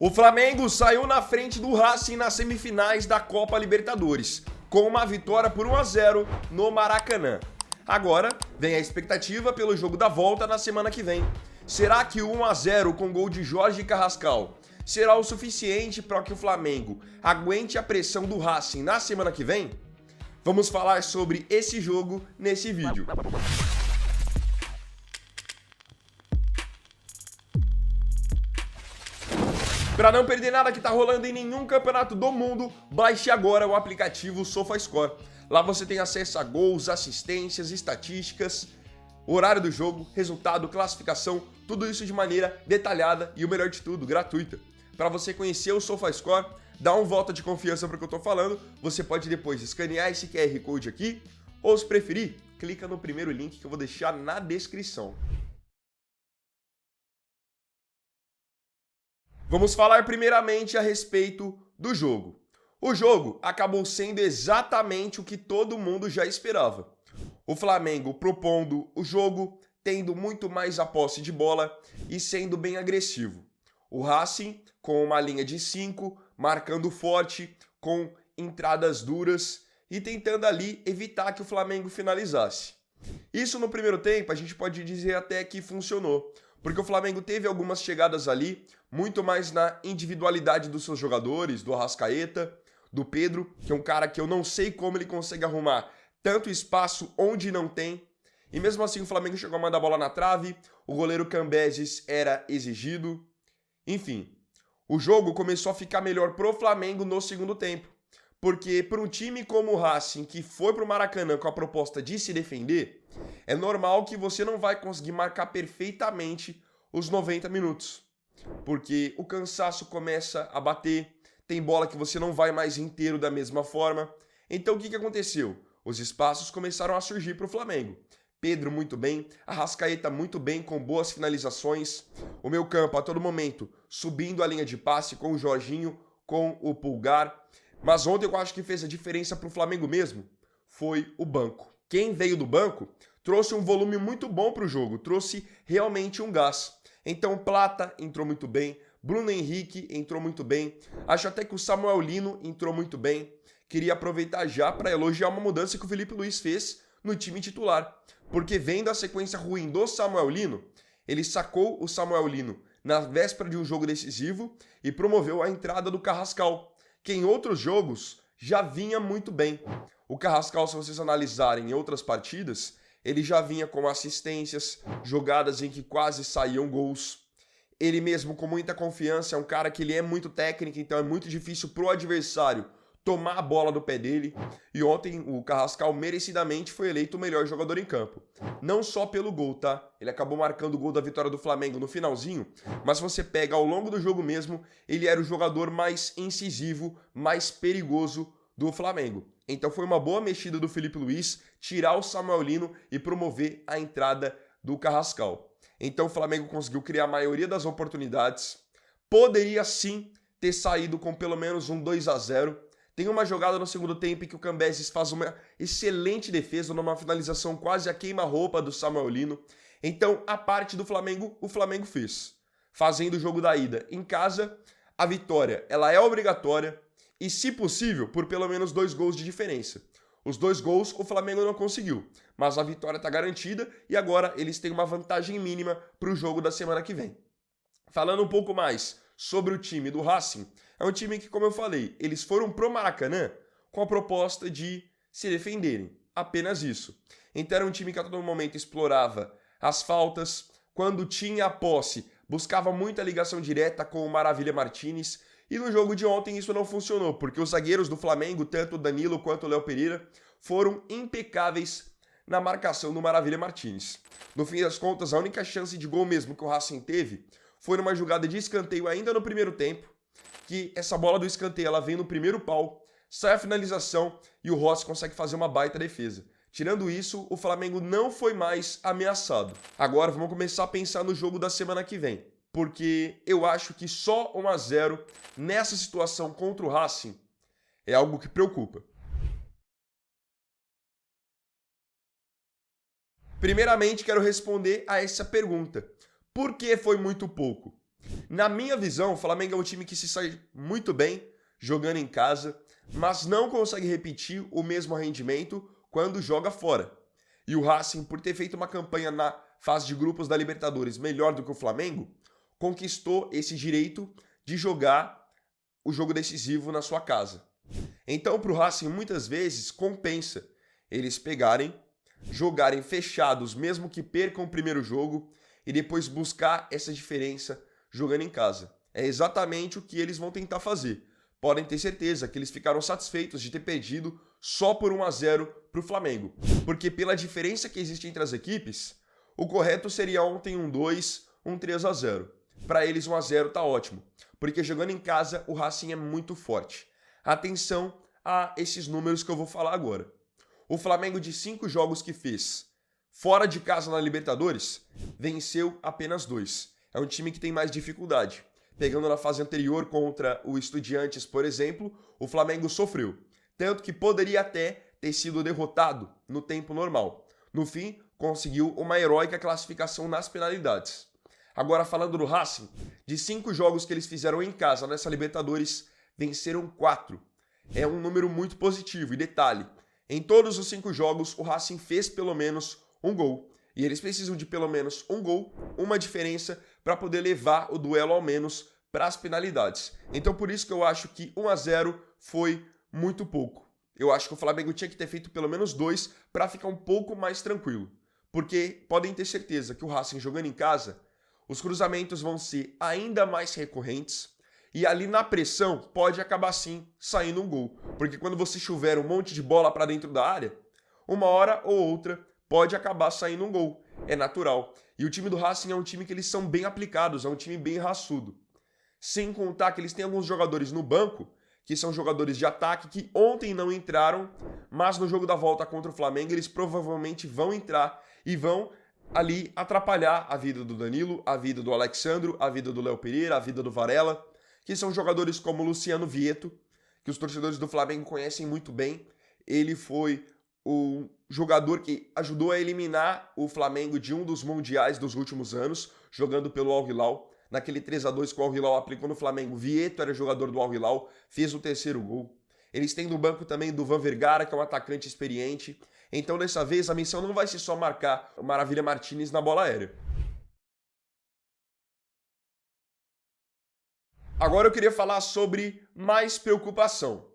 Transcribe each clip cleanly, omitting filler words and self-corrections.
O Flamengo saiu na frente do Racing nas semifinais da Copa Libertadores, com uma vitória por 1 a 0 no Maracanã. Agora vem a expectativa pelo jogo da volta na semana que vem. Será que o 1 a 0 com gol de Jorge Carrascal será o suficiente para que o Flamengo aguente a pressão do Racing na semana que vem? Vamos falar sobre esse jogo nesse vídeo. Para não perder nada que tá rolando em nenhum campeonato do mundo, baixe agora o aplicativo SofaScore. Lá você tem acesso a gols, assistências, estatísticas, horário do jogo, resultado, classificação, tudo isso de maneira detalhada e o melhor de tudo, gratuita. Para você conhecer o SofaScore, dá um voto de confiança para o que eu tô falando, você pode depois escanear esse QR Code aqui, ou se preferir, clica no primeiro link que eu vou deixar na descrição. Vamos falar primeiramente a respeito do jogo. O jogo acabou sendo exatamente o que todo mundo já esperava. O Flamengo propondo o jogo, tendo muito mais a posse de bola e sendo bem agressivo. O Racing com uma linha de 5, marcando forte, com entradas duras e tentando ali evitar que o Flamengo finalizasse. Isso no primeiro tempo a gente pode dizer até que funcionou, porque o Flamengo teve algumas chegadas ali, muito mais na individualidade dos seus jogadores, do Arrascaeta, do Pedro, que é um cara que eu não sei como ele consegue arrumar tanto espaço onde não tem, e mesmo assim o Flamengo chegou a mandar a bola na trave, o goleiro Cambeses era exigido, enfim. O jogo começou a ficar melhor pro Flamengo no segundo tempo, porque para um time como o Racing, que foi pro Maracanã com a proposta de se defender, é normal que você não vai conseguir marcar perfeitamente os 90 minutos. Porque o cansaço começa a bater, tem bola que você não vai mais inteiro da mesma forma. Então o que aconteceu? Os espaços começaram a surgir para o Flamengo. Pedro muito bem, Arrascaeta muito bem, com boas finalizações. O meio-campo a todo momento subindo a linha de passe com o Jorginho, com o Pulgar. Mas ontem eu acho que fez a diferença para o Flamengo mesmo foi o banco. Quem veio do banco trouxe um volume muito bom para o jogo, trouxe realmente um gás. Então Plata entrou muito bem, Bruno Henrique entrou muito bem, acho até que o Samuel Lino entrou muito bem. Queria aproveitar já para elogiar uma mudança que o Felipe Luiz fez no time titular, porque vendo a sequência ruim do Samuel Lino, ele sacou o Samuel Lino na véspera de um jogo decisivo e promoveu a entrada do Carrascal, que em outros jogos já vinha muito bem. O Carrascal, se vocês analisarem em outras partidas, ele já vinha com assistências, jogadas em que quase saíam gols. Ele mesmo com muita confiança, é um cara que ele é muito técnico, então é muito difícil pro adversário tomar a bola do pé dele. E ontem o Carrascal merecidamente foi eleito o melhor jogador em campo. Não só pelo gol, tá? Ele acabou marcando o gol da vitória do Flamengo no finalzinho, mas se você pega ao longo do jogo mesmo, ele era o jogador mais incisivo, mais perigoso do Flamengo. Então foi uma boa mexida do Felipe Luiz tirar o Samuel Lino e promover a entrada do Carrascal. Então o Flamengo conseguiu criar a maioria das oportunidades. Poderia sim ter saído com pelo menos um 2 a 0. Tem uma jogada no segundo tempo em que o Cambeses faz uma excelente defesa, numa finalização quase a queima-roupa do Samuel Lino. Então a parte do Flamengo, o Flamengo fez. Fazendo o jogo da ida em casa, a vitória ela é obrigatória. E, se possível, por pelo menos 2 gols de diferença. Os 2 gols o Flamengo não conseguiu, mas a vitória está garantida e agora eles têm uma vantagem mínima para o jogo da semana que vem. Falando um pouco mais sobre o time do Racing, é um time que, como eu falei, eles foram pro Maracanã com a proposta de se defenderem, apenas isso. Então era um time que a todo momento explorava as faltas, quando tinha a posse, buscava muita ligação direta com o Maravilha Martinez. E no jogo de ontem isso não funcionou, porque os zagueiros do Flamengo, tanto o Danilo quanto o Léo Pereira, foram impecáveis na marcação do Maravilha Martinez. No fim das contas, a única chance de gol mesmo que o Racing teve foi numa jogada de escanteio ainda no primeiro tempo, que essa bola do escanteio ela vem no primeiro pau, sai a finalização e o Rossi consegue fazer uma baita defesa. Tirando isso, o Flamengo não foi mais ameaçado. Agora vamos começar a pensar no jogo da semana que vem. Porque eu acho que só 1 a 0 nessa situação contra o Racing é algo que preocupa. Primeiramente, quero responder a essa pergunta. Por que foi muito pouco? Na minha visão, o Flamengo é um time que se sai muito bem jogando em casa, mas não consegue repetir o mesmo rendimento quando joga fora. E o Racing, por ter feito uma campanha na fase de grupos da Libertadores melhor do que o Flamengo, conquistou esse direito de jogar o jogo decisivo na sua casa. Então, para o Racing, muitas vezes, compensa eles pegarem, jogarem fechados, mesmo que percam o primeiro jogo, e depois buscar essa diferença jogando em casa. É exatamente o que eles vão tentar fazer. Podem ter certeza que eles ficaram satisfeitos de ter perdido só por 1-0 para o Flamengo. Porque pela diferença que existe entre as equipes, o correto seria ontem 1-2, 3-0. Para eles 1-0 tá ótimo. Porque jogando em casa o Racing é muito forte. Atenção a esses números que eu vou falar agora. O Flamengo, de 5 jogos que fez fora de casa na Libertadores, venceu apenas 2. É um time que tem mais dificuldade. Pegando na fase anterior contra o Estudiantes, por exemplo, o Flamengo sofreu. Tanto que poderia até ter sido derrotado no tempo normal. No fim, conseguiu uma heróica classificação nas penalidades. Agora, falando do Racing, de 5 jogos que eles fizeram em casa nessa Libertadores, venceram 4. É um número muito positivo. E detalhe, em todos os 5 jogos, o Racing fez pelo menos um gol. E eles precisam de pelo menos um gol, uma diferença, para poder levar o duelo ao menos para as penalidades. Então por isso que eu acho que 1-0 foi muito pouco. Eu acho que o Flamengo tinha que ter feito pelo menos 2 para ficar um pouco mais tranquilo. Porque podem ter certeza que o Racing jogando em casa, os cruzamentos vão ser ainda mais recorrentes. E ali na pressão pode acabar sim saindo um gol. Porque quando você chover um monte de bola para dentro da área, uma hora ou outra pode acabar saindo um gol. É natural. E o time do Racing é um time que eles são bem aplicados, é um time bem raçudo. Sem contar que eles têm alguns jogadores no banco, que são jogadores de ataque, que ontem não entraram, mas no jogo da volta contra o Flamengo eles provavelmente vão entrar e vão ali atrapalhar a vida do Danilo, a vida do Alexandro, a vida do Léo Pereira, a vida do Varela, que são jogadores como o Luciano Vieto, que os torcedores do Flamengo conhecem muito bem. Ele foi o jogador que ajudou a eliminar o Flamengo de um dos mundiais dos últimos anos, jogando pelo Al Hilal. Naquele 3-2 que o Al Hilal aplicou no Flamengo, Vieto era jogador do Al Hilal, fez o terceiro gol. Eles têm no banco também do Van Vergara, que é um atacante experiente. Então, dessa vez, a missão não vai ser só marcar o Maravilha Martínez na bola aérea. Agora eu queria falar sobre mais preocupação.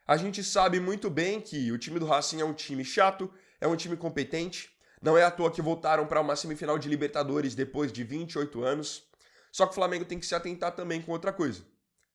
A gente sabe muito bem que o time do Racing é um time chato, é um time competente. Não é à toa que voltaram para uma semifinal de Libertadores depois de 28 anos. Só que o Flamengo tem que se atentar também com outra coisa.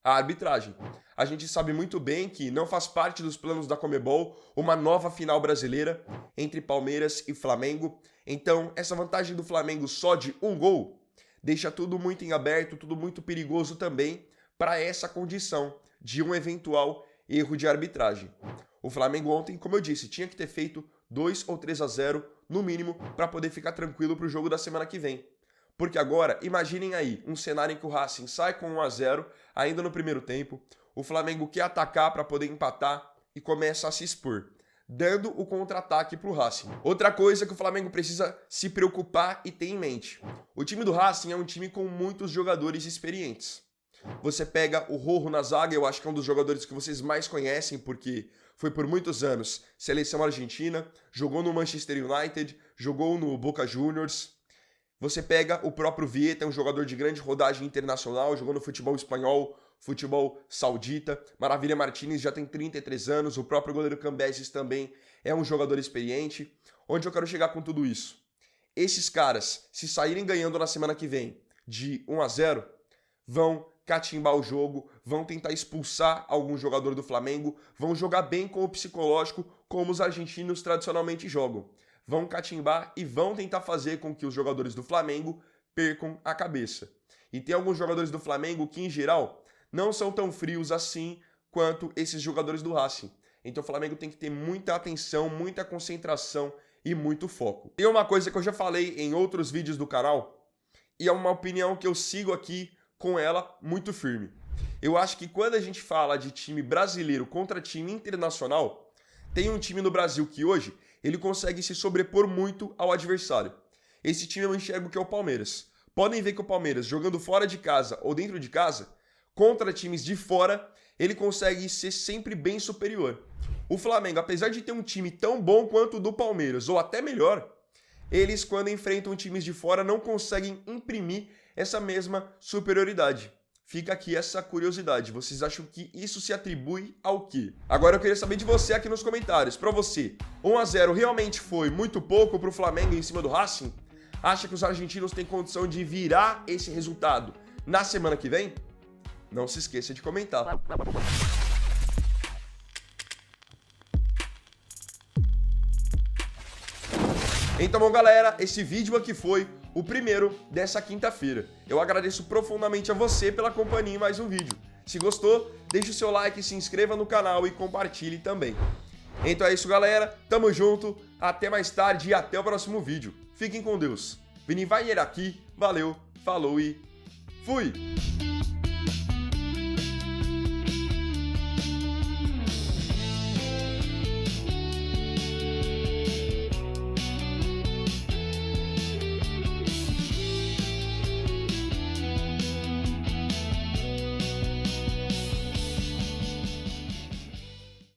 A arbitragem. A gente sabe muito bem que não faz parte dos planos da Conmebol uma nova final brasileira entre Palmeiras e Flamengo. Então, essa vantagem do Flamengo só de um gol deixa tudo muito em aberto, tudo muito perigoso também para essa condição de um eventual erro de arbitragem. O Flamengo ontem, como eu disse, tinha que ter feito 2 ou 3-0 no mínimo para poder ficar tranquilo para o jogo da semana que vem. Porque agora, imaginem aí, um cenário em que o Racing sai com 1-0, ainda no primeiro tempo, o Flamengo quer atacar para poder empatar e começa a se expor, dando o contra-ataque para o Racing. Outra coisa que o Flamengo precisa se preocupar e ter em mente. O time do Racing é um time com muitos jogadores experientes. Você pega o Rojo na zaga, eu acho que é um dos jogadores que vocês mais conhecem, porque foi por muitos anos seleção argentina, jogou no Manchester United, jogou no Boca Juniors. Você pega o próprio Vieto, é um jogador de grande rodagem internacional, jogou no futebol espanhol, futebol saudita. Maravilha Martínez já tem 33 anos, o próprio goleiro Cambeses também é um jogador experiente. Onde eu quero chegar com tudo isso? Esses caras, se saírem ganhando na semana que vem de 1-0, vão catimbar o jogo, vão tentar expulsar algum jogador do Flamengo, vão jogar bem com o psicológico, como os argentinos tradicionalmente jogam. Vão catimbar e vão tentar fazer com que os jogadores do Flamengo percam a cabeça. E tem alguns jogadores do Flamengo que, em geral, não são tão frios assim quanto esses jogadores do Racing. Então o Flamengo tem que ter muita atenção, muita concentração e muito foco. Tem uma coisa que eu já falei em outros vídeos do canal, e é uma opinião que eu sigo aqui com ela muito firme. Eu acho que quando a gente fala de time brasileiro contra time internacional, tem um time no Brasil que hoje ele consegue se sobrepor muito ao adversário. Esse time eu enxergo que é o Palmeiras. podem ver que o Palmeiras, jogando fora de casa ou dentro de casa, contra times de fora, ele consegue ser sempre bem superior. O Flamengo, apesar de ter um time tão bom quanto o do Palmeiras, ou até melhor, eles, quando enfrentam times de fora, não conseguem imprimir essa mesma superioridade. Fica aqui essa curiosidade. Vocês acham que isso se atribui ao quê? Agora eu queria saber de você aqui nos comentários. Para você, 1-0 realmente foi muito pouco para o Flamengo em cima do Racing? Acha que os argentinos têm condição de virar esse resultado na semana que vem? Não se esqueça de comentar. Então, bom, galera, esse vídeo aqui foi o primeiro dessa quinta-feira. Eu agradeço profundamente a você pela companhia em mais um vídeo. Se gostou, deixe o seu like, se inscreva no canal e compartilhe também. Então é isso, galera. Tamo junto, até mais tarde e até o próximo vídeo. Fiquem com Deus. Vini Wagner aqui, valeu, falou e fui!